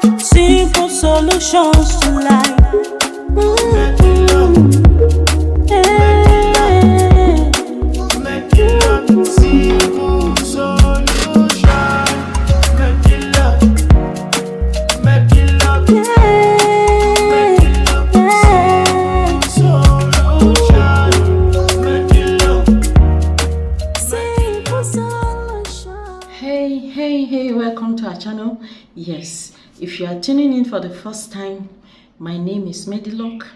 Simple solutions to life. Make it love, simple solution. Make it love, make it love, make it love, simple solution. Make it love, Simple solution. Hey, welcome to our channel. Yes, if you are tuning in for the first time, my name is Medilock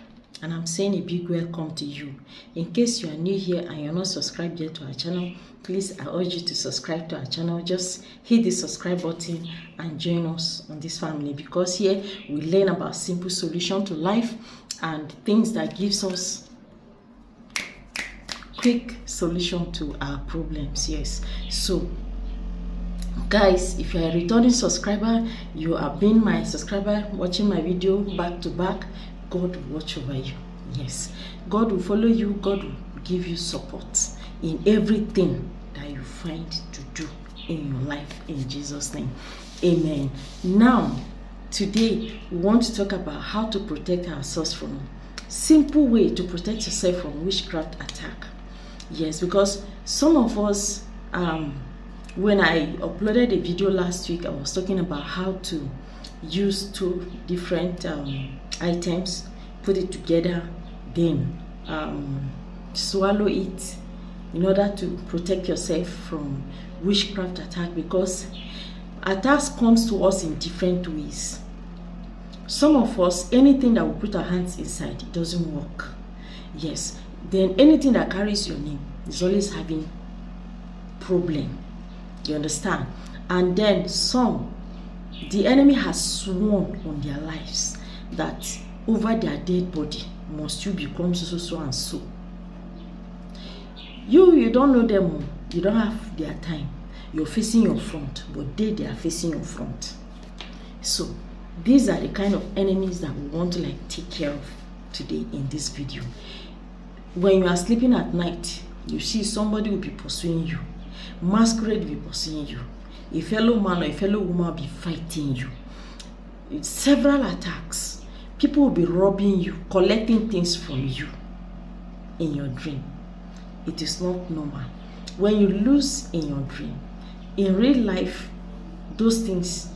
and I'm saying a big welcome to you. In case you are new here and you're not subscribed yet to our channel, please, I urge you to subscribe to our channel. Just hit the subscribe button and join us on this family, because here we learn about simple solution to life and things that gives us quick solution to our problems. Yes, so guys, if you are a returning subscriber, you have been my subscriber watching my video back to back, God will watch over you. Yes, God will follow you. God will give you support in everything that you find to do in your life, in Jesus' name, amen. Now today we want to talk about how to protect ourselves from simple way to protect yourself from witchcraft attack. Yes, because some of us, when I uploaded a video last week, I was talking about how to use two different items, put it together, then swallow it in order to protect yourself from witchcraft attack, because attacks comes to us in different ways. Some of us, anything that we put our hands inside, it doesn't work. Yes, then anything that carries your name is always having problem. You understand? And then some, the enemy has sworn on their lives that over their dead body must you become so and so. You don't know them, you don't have their time. You're facing your front, but they are facing your front. So these are the kind of enemies that we want to take care of today in this video. When you are sleeping at night, you see somebody will be pursuing you. Masquerade will be pursuing you. A fellow man or a fellow woman will be fighting you. It's several attacks. People will be robbing you, collecting things from you in your dream. It is not normal. When you lose in your dream, in real life, those things,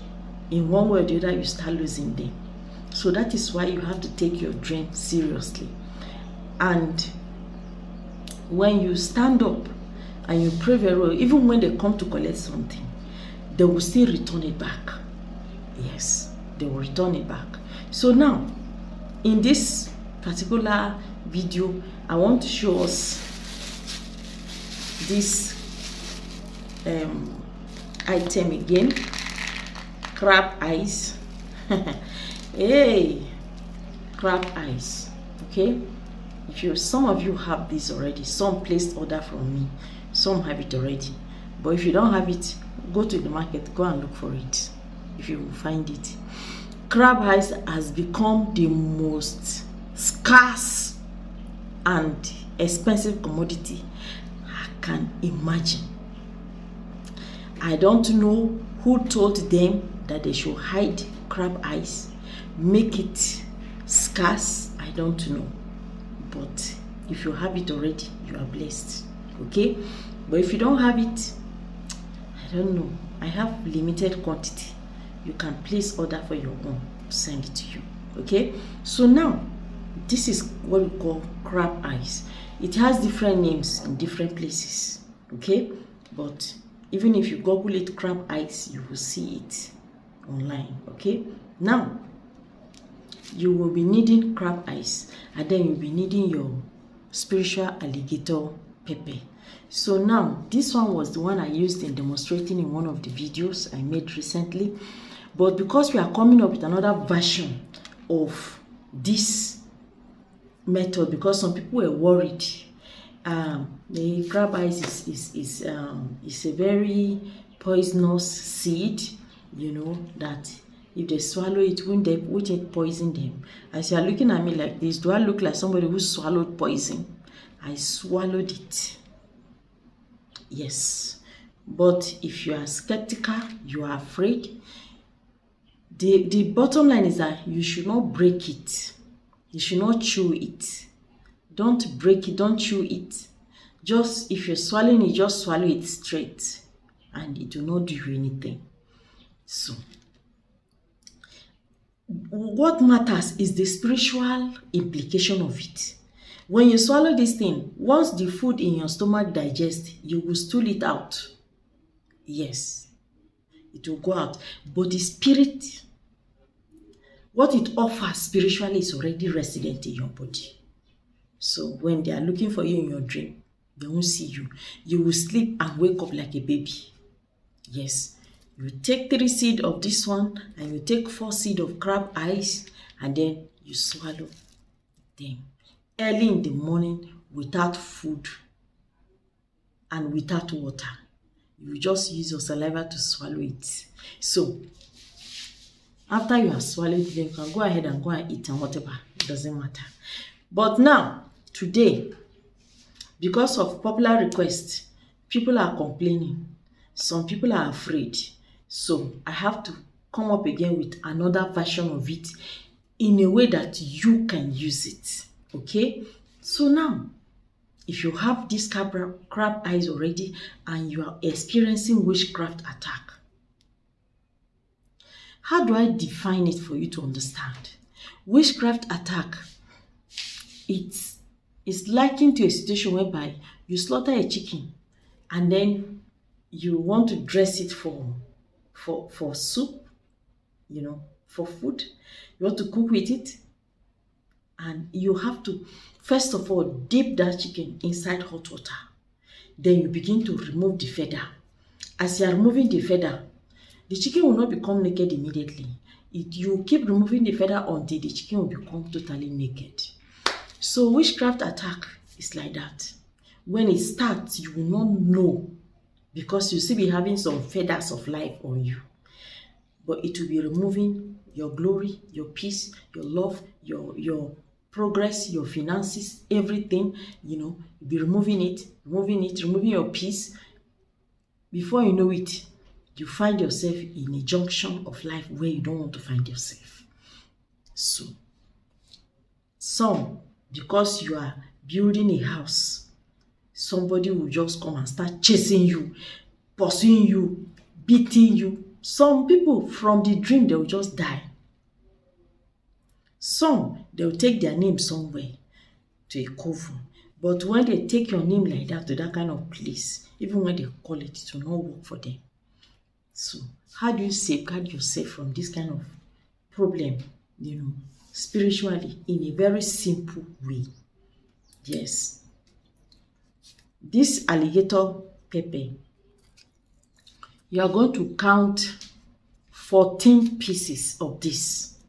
in one way or the other, you start losing them. So that is why you have to take your dream seriously. And when you stand up and you pray very well, even when they come to collect something, they will still return it back. Yes, they will return it back. So now, in this particular video, I want to show us this item again. Crab eyes. Hey, crab eyes. Okay, some of you have this already. Some placed order from me. Some have it already. But if you don't have it, go to the market, go and look for it if you will find it. Crab eyes has become the most scarce and expensive commodity I can imagine. I don't know who told them that they should hide crab eyes, make it scarce. I don't know. But if you have it already, you are blessed. Okay, but if you don't have it, I don't know. I have limited quantity. You can place order for your own, send it to you. Okay, so now this is what we call crab eyes. It has different names in different places. Okay, but even if you Google it, crab eyes, you will see it online. Okay, now you will be needing crab eyes, and then you'll be needing your spiritual alligator pepper. So now this one was the one I used in demonstrating in one of the videos I made recently, but because we are coming up with another version of this method, because some people were worried, the crab eyes is a very poisonous seed, you know, that if they swallow it, won't it poison them? As you are looking at me like this, do I look like somebody who swallowed poison? I swallowed it. Yes. But if you are skeptical, you are afraid, The bottom line is that you should not break it. You should not chew it. Don't break it, don't chew it. Just if you're swallowing it, just swallow it straight and it will not do you anything. So what matters is the spiritual implication of it. When you swallow this thing, once the food in your stomach digests, you will stool it out. Yes, it will go out. But the spirit, what it offers spiritually is already resident in your body. So when they are looking for you in your dream, they won't see you. You will sleep and wake up like a baby. Yes. You take 3 seeds of this one and you take 4 seeds of crab eyes and then you swallow them early in the morning without food and without water. You just use your saliva to swallow it. So after you have swallowed it, you can go ahead and go and eat and whatever. It doesn't matter. But now, today, because of popular request, people are complaining. Some people are afraid. So I have to come up again with another version of it in a way that you can use it. Okay? So now, if you have this crab eyes already and you are experiencing witchcraft attack, how do I define it for you to understand? Witchcraft attack, it's likened to a situation whereby you slaughter a chicken and then you want to dress it for soup, for food. You want to cook with it, and you have to first of all dip that chicken inside hot water. Then you begin to remove the feather. As you are removing the feather, the chicken will not become naked immediately. You keep removing the feather until the chicken will become totally naked. So witchcraft attack is like that. When it starts, you will not know, because you still be having some feathers of life on you. But it will be removing your glory, your peace, your love, your progress, your finances, everything. You'll be removing it, removing your peace. Before you know it, you find yourself in a junction of life where you don't want to find yourself. So, some, because you are building a house, somebody will just come and start chasing you, pursuing you, beating you. Some people from the dream, they will just die. Some, they will take their name somewhere to a coven. But when they take your name like that to that kind of place, even when they call it, it will not work for them. So, how do you safeguard yourself from this kind of problem, spiritually, in a very simple way? Yes. This alligator pepper, you are going to count 14 pieces of this.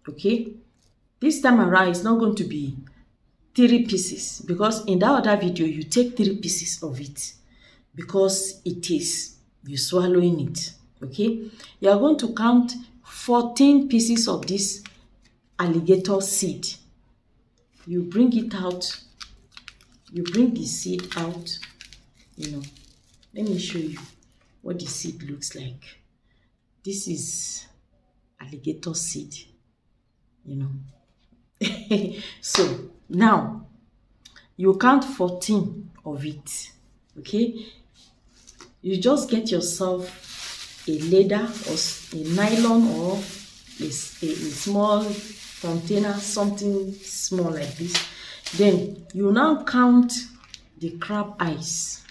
Okay? This time around, it's not going to be 3 pieces, because in that other video, you take 3 pieces of it because it is you swallowing it. Okay? You are going to count 14 pieces of this alligator seed. You bring it out. You bring the seed out. Let me show you what the seed looks like. This is alligator seed. So now you count 14 of it. Okay? You just get yourself a leather or a nylon or a small container, something small like this. Then you now count the crab eyes.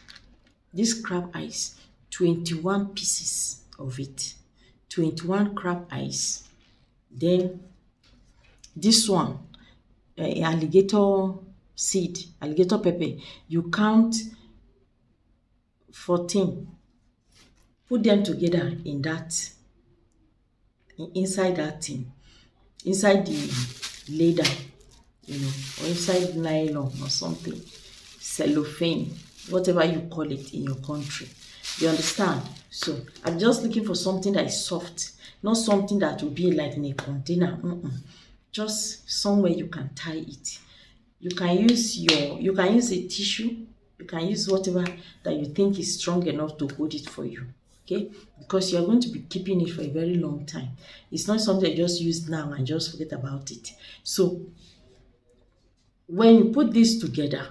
This crab eyes, 21 pieces of it. 21 crab eyes. Then this one, alligator seed, alligator pepper, you count 14. Put them together in that, inside that thing, inside the leather, or inside nylon or something, cellophane, whatever you call it in your country. You understand? So I'm just looking for something that is soft, not something that will be like in a container. Just somewhere you can tie it. You can use a tissue. You can use whatever that you think is strong enough to hold it for you. okay? Because you're going to be keeping it for a very long time. It's not something I just use now and just forget about it. So when you put this together,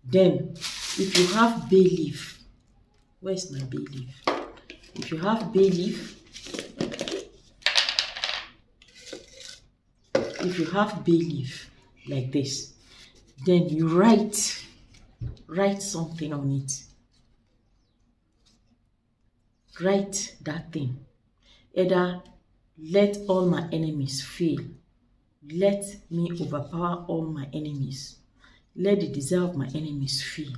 then if you have bay leaf, where's my bay leaf? If you have bay leaf, like this, then you write something on it. Write that thing. Either let all my enemies fail, let me overpower all my enemies, let the desire of my enemies fail.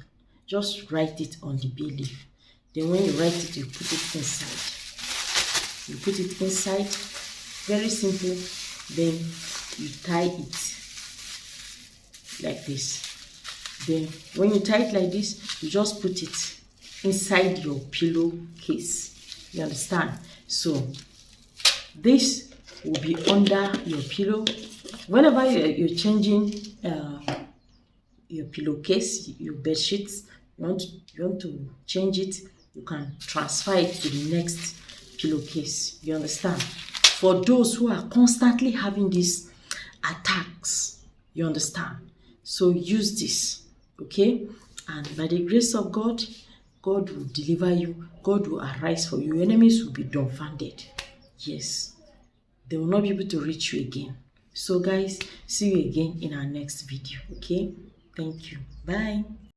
Just write it on the bay leaf. Then when you write it, you put it inside. You put it inside, very simple. Then you tie it like this. Then when you tie it like this, you just put it inside your pillowcase. You understand? So this will be under your pillow. Whenever you're changing your pillowcase, your bed sheets, you want to change it, you can transfer it to the next pillowcase. You understand? For those who are constantly having these attacks, you understand? So use this, okay? And by the grace of God, God will deliver you. God will arise for you. Your enemies will be dumbfounded. Yes. They will not be able to reach you again. So guys, see you again in our next video, okay? Thank you. Bye.